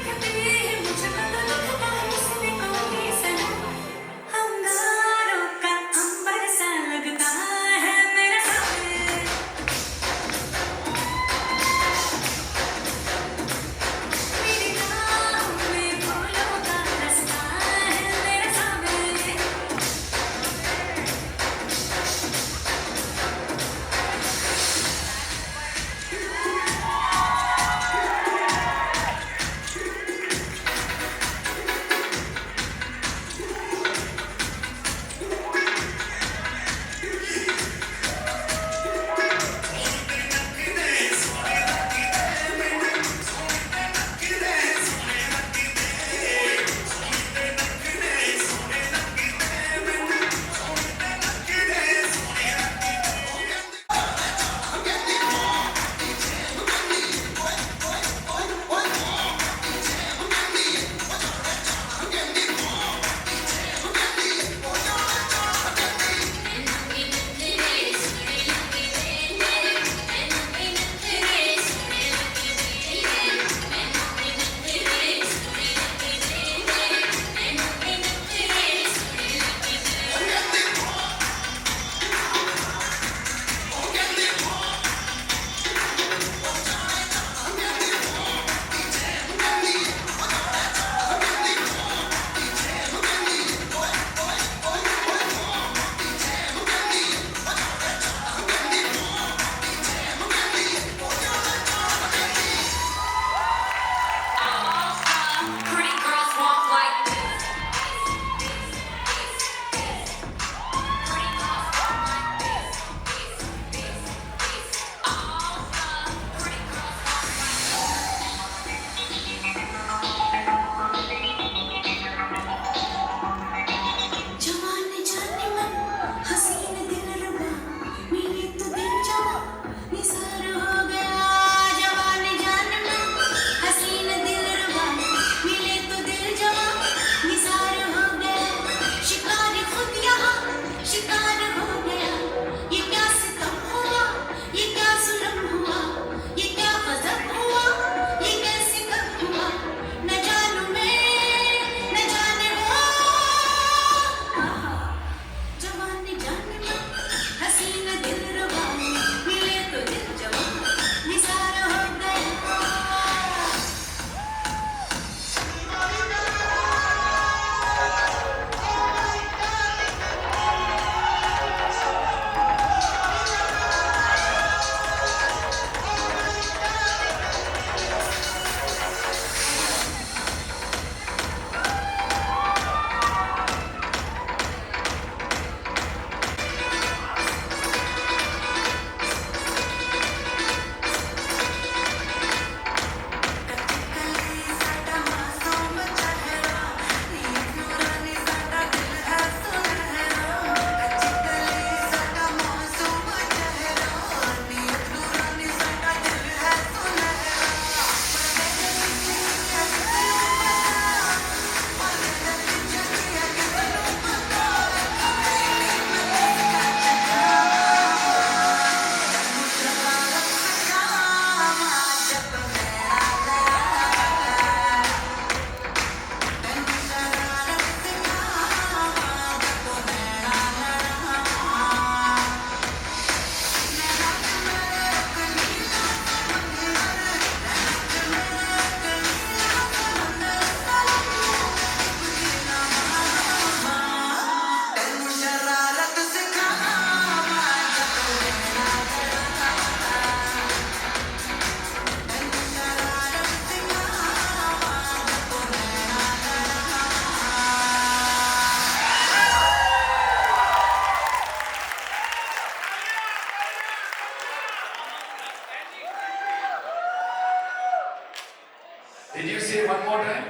Did you say one more time?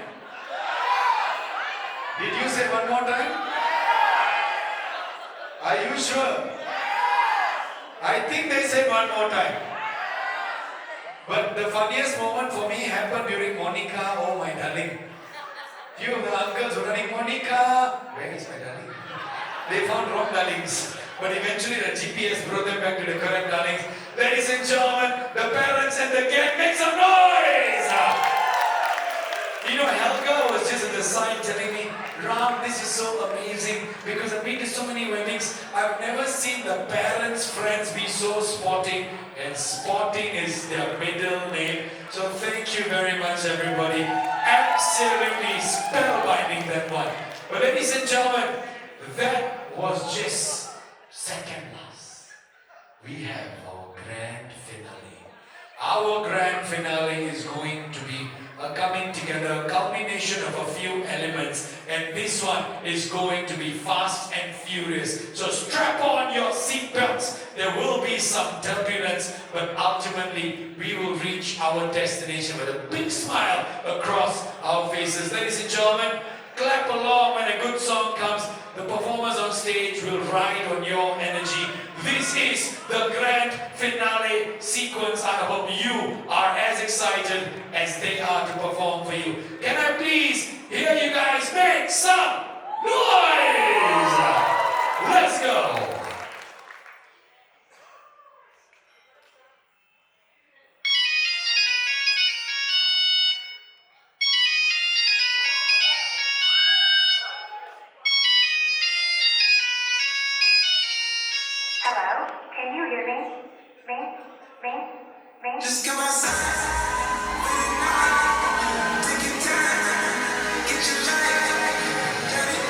Did you say one more time? Are you sure? I think they said one more time. But the funniest moment for me happened during Monica, oh my darling. Few of the uncles were running, Monica! Where is my darling? They found wrong darlings. But eventually the GPS brought them back to the correct darlings. Ladies and gentlemen, the parents and the gang, make some noise! You know, Helga was just at the side telling me, Ram, this is so amazing because I've been to so many weddings. I've never seen the parents' friends be so sporting, and sporting is their middle name. So thank you very much, everybody. Absolutely spellbinding, that one. But ladies and gentlemen, that was just second last. We have our grand finale. Our grand finale is going to be a coming together, culmination of a few elements, and this one is going to be fast and furious. So strap on your seatbelts. There will be some turbulence, but ultimately we will reach our destination with a big smile across our faces. Ladies and gentlemen, clap along when a good song comes. The performers on stage will ride on your energy. This is the grand finale sequence. I hope you are as excited as they are to perform for you. Can I please hear you guys make some noise? Let's go. Hello, can you hear me? Me? Me? Me? Just come outside. Take your time. Get your life. Turn it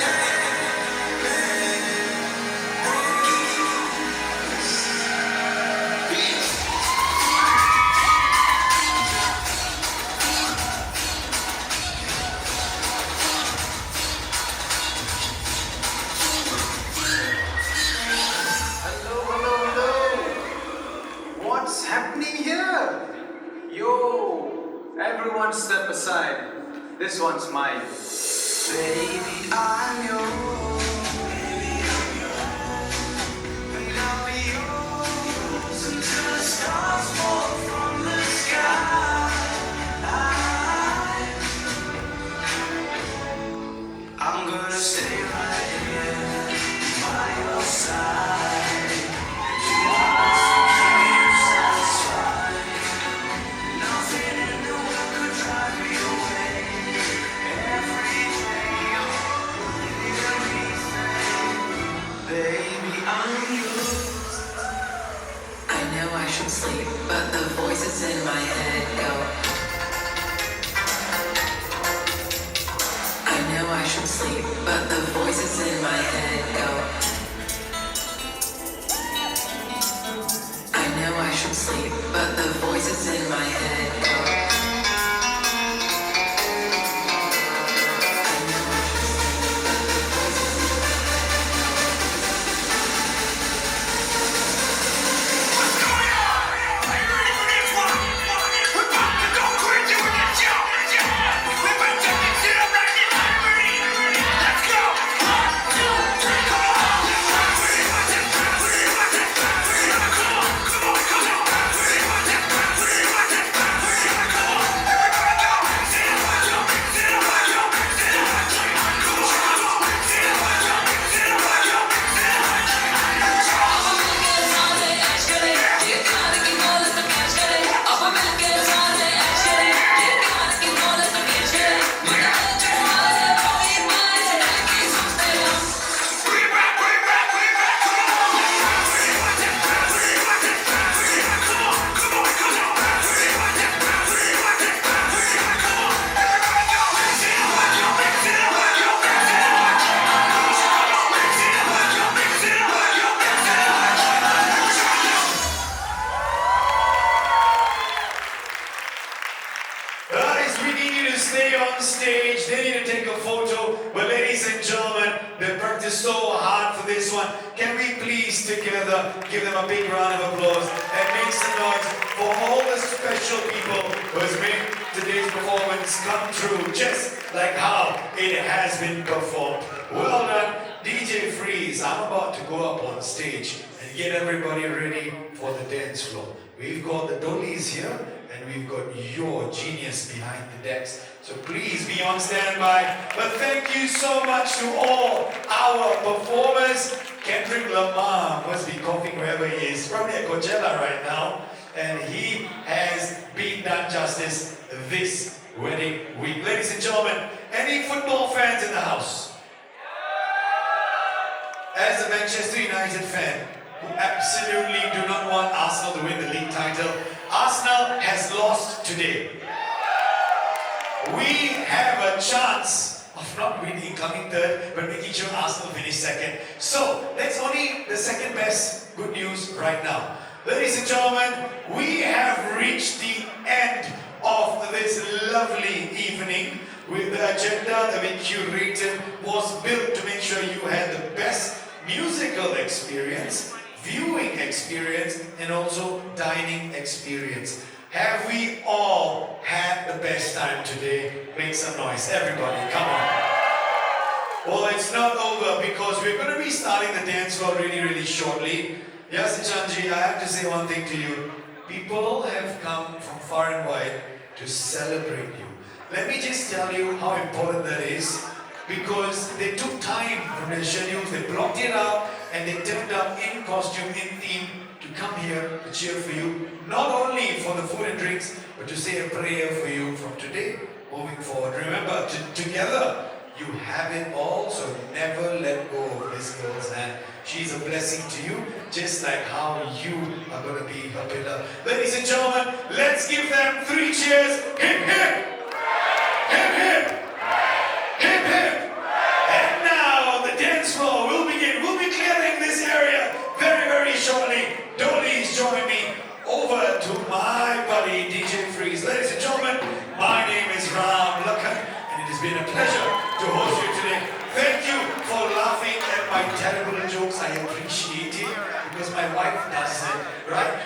Hello. What's happening here? Yo, everyone step aside. This one's mine. Baby, I'm yours. And I'll be yours until the stars fall from the sky. I'm gonna stay right here by your side. You must keep you satisfied. Nothing in the world could drive me away. Every day you're everything. Baby, I'm yours. I know I should sleep, but the voices in my head go. I know I should sleep, but the voices in my head go. I know I should sleep, but the voices in my head go. I know I should sleep, but the voices in my What's going on? Are you ready for this one? We're about to go crazy with this show. We're about to mix it up like this. Are you ready? Let's go. 1, 2, 3, come on. Guys, we need you to stay on stage. They need to take a photo. But ladies and gentlemen, they practiced so hard for this one. Can we please together give them a big round of applause and make some noise for all the special people who has made today's performance come true, just like how it has been performed. Well done, DJ Freeze. I'm about to go up on stage and get everybody ready for the dance floor. We've got the dollies here, and we've got your genius behind the decks. So please be on standby. But thank you so much to all our performers. Kendrick Lamar must be coughing wherever he is, probably at Coachella right now. And he has been done justice this wedding week. Ladies and gentlemen, any football fans in the house? As a Manchester United fan, who absolutely do not want Arsenal to win the league title, Arsenal has lost today. We have a chance of not winning, coming third, but making sure Arsenal finish second. So, that's only the second best good news right now. Ladies and gentlemen, we have reached the end of this lovely evening with the agenda that we curated was built to make sure you had the best musical experience, viewing experience, and also dining experience. Have we all had the best time today? Make some noise, everybody, come on. Well, it's not over because we're going to be starting the dance floor really shortly. Yash and Sandji, I have to say one thing to you. People have come from far and wide to celebrate you. Let me just tell you how important that is, because they took time from their schedules, they blocked it out, and they turned up in costume, in theme, to come here to cheer for you, not only for the food and drinks, but to say a prayer for you from today moving forward. Remember, together you have it all, so never let go of this girl's hand. She's a blessing to you, just like how you are going to be her pillar. Ladies and gentlemen, let's give them 3 cheers. Hip hip! Hip hip! Hip hip! And now the dance floor will begin. We'll be clearing this area very shortly. Dollies, join me over to my buddy DJ Freeze. Ladies and gentlemen, my name is Ram Lakhan, and it has been a pleasure to host you today. Thank you for laughing at my terrible jokes. I appreciate it because my wife does it, right?